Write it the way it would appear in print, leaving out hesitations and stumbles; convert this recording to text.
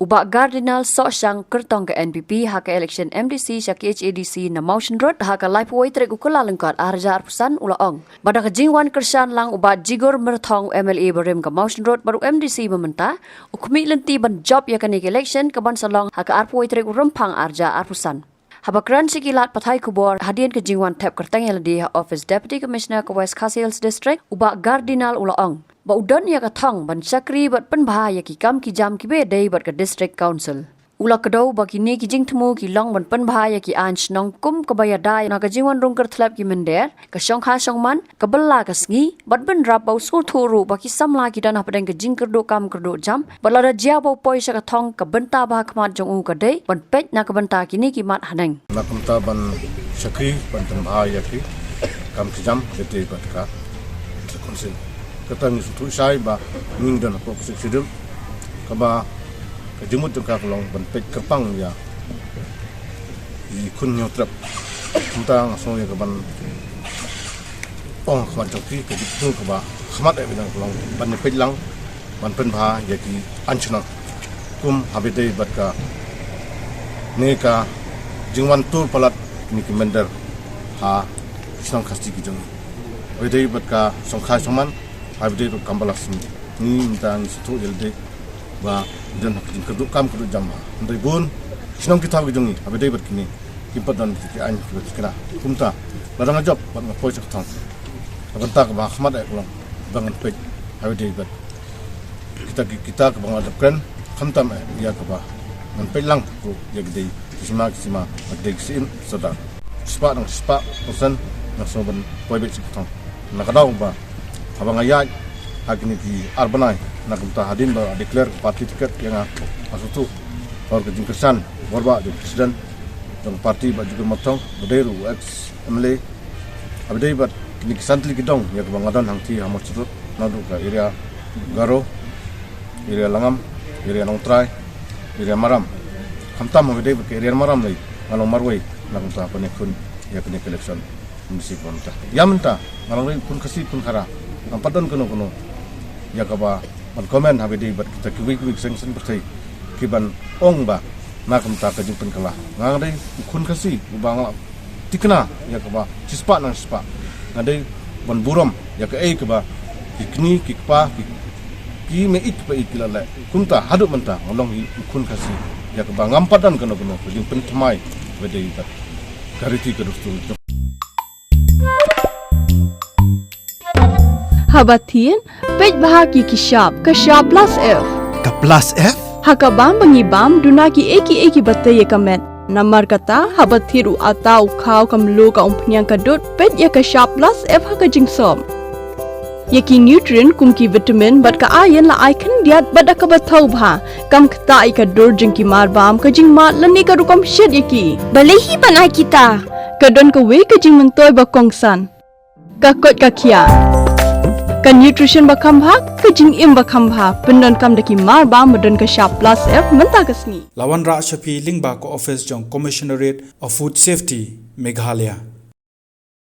Ubak Cardinal sok sang Kyrtong ke NPP haka Elekshon MDC syak HADC na Mawshynrut haka laipuai trek ukula lengkat arja arpusan ula ong. Pada kejingwan Kyrshan lang ubat jigur merthong MLA berim ke Mawshynrut baru MDC meminta ukmi lenti ban job ya kanik election ke ban salong haka arpuai trek rempang arja arpusan. Habakran sikilat pathai kubor hadian kejingwan tap Kyrtong Ïaleh Office Deputy Commissioner ke West Khasiels District ubak Cardinal ula ong. Ba udan ya Kyrtong ban syakri bat penbahaya ki kam ki jam ki bedai bat ke district council. Ula kedau bagi ni ki jing temu ki long ban penbahaya ki anch nong kum ke bayadai na ke jingwan rung kertlap ki mender ke syong ha syong man ke bela ke sengi bat ben rap bau sul thuru bagi samla ki danah padang ke jing kerdo kam kerdo jam balada jia bau poi sya Kyrtong ke benta bah kemat jong u ke dei ban pej na ke benta ki ni ki mat haneng. Na kumta ban syakri ban penbahaya ki kam ki jam bedai bat ka council. Kata ni sutu sai ba ning dan ko sidum ka ba ka jumut ka long ban pek kerpang ya i kun nyo trap tentang so ya ka ban ong khwan choki ka ditu ka ba khmat ai bidang long ban pek lang ban pen bha ya ki anchna kum habite bat ka ne ka jingwan tur palat ni ki mender ha snong khasti ki jong oi dei bat ka songkhai soman habis itu kambalas ni minta situ Ïaleh ba dan keduk kam keduk jam ndai bun sinong kita gi jongi habis itu berkini kimpat dan ki an kira kumta ladang job bat ngapoi cak tang bentak ba khmat ai kulong bangan pej habis itu kita ke bang adapkan khamtam ya ke ba ngan pej lang ku ya gede kisima gede kisin sadar spa persen nak soban poi bet cak tang nak kadau ba abang ayat agni di arbanai nak kita hadin ba declare parti tiket yang asutu or ke Kyrshan warba di presiden dan parti ba juga matang bederu ex MLA abdai ba ni kisantli kidong ya bang adan hangti Mawshynrut nadu ka area Garo area Langam area Nongtrai area Maram khamtam abdai ba ke area Maram lai ngalong marwai nak kita penekun ya kenik Elekshon MDC konta yamenta ngalong pun kasih pun khara Ampadon kuno ya kaba ban komen habidi bat kita kiwik seng bertai kiban ong ba nak mta ka jumpen kala ngadai kun kasi ubang tikna ya kaba cispa ngadai ban burom ya ka ei kaba kikni kikpa ki me ik pa ikilala kunta haduk menta ngolong kun kasi ya kaba ngampadan kuno ka jumpen tmai bedai bat kariti kedustu Habatin, pej bahagi ki shop plus F. Ka plus F? Hakabam bangibam duna ki eki batte ye kamet. Namar kata habathiru atau khau kamlu ka umpnyang kadut pej ye ka shop plus F haka jingsom. Yeki nutrient kum ki vitamin bat ka iron la icon diat bat ka bathau bha kam kta I ka dur jing ki marbam ka jing mat lani ka rukam shed yeki. Balehi banai kita. Kadon ka we ka jing mentoy ba kongsan. Ka kot ka kia. Kan nutrition bakam bha kajing im bakam bha pendon kam daki mar ba modern ka shop plus F menta kasni Lawan Ra Shafi Lingba ko office jong Commissionerate of Food Safety Meghalaya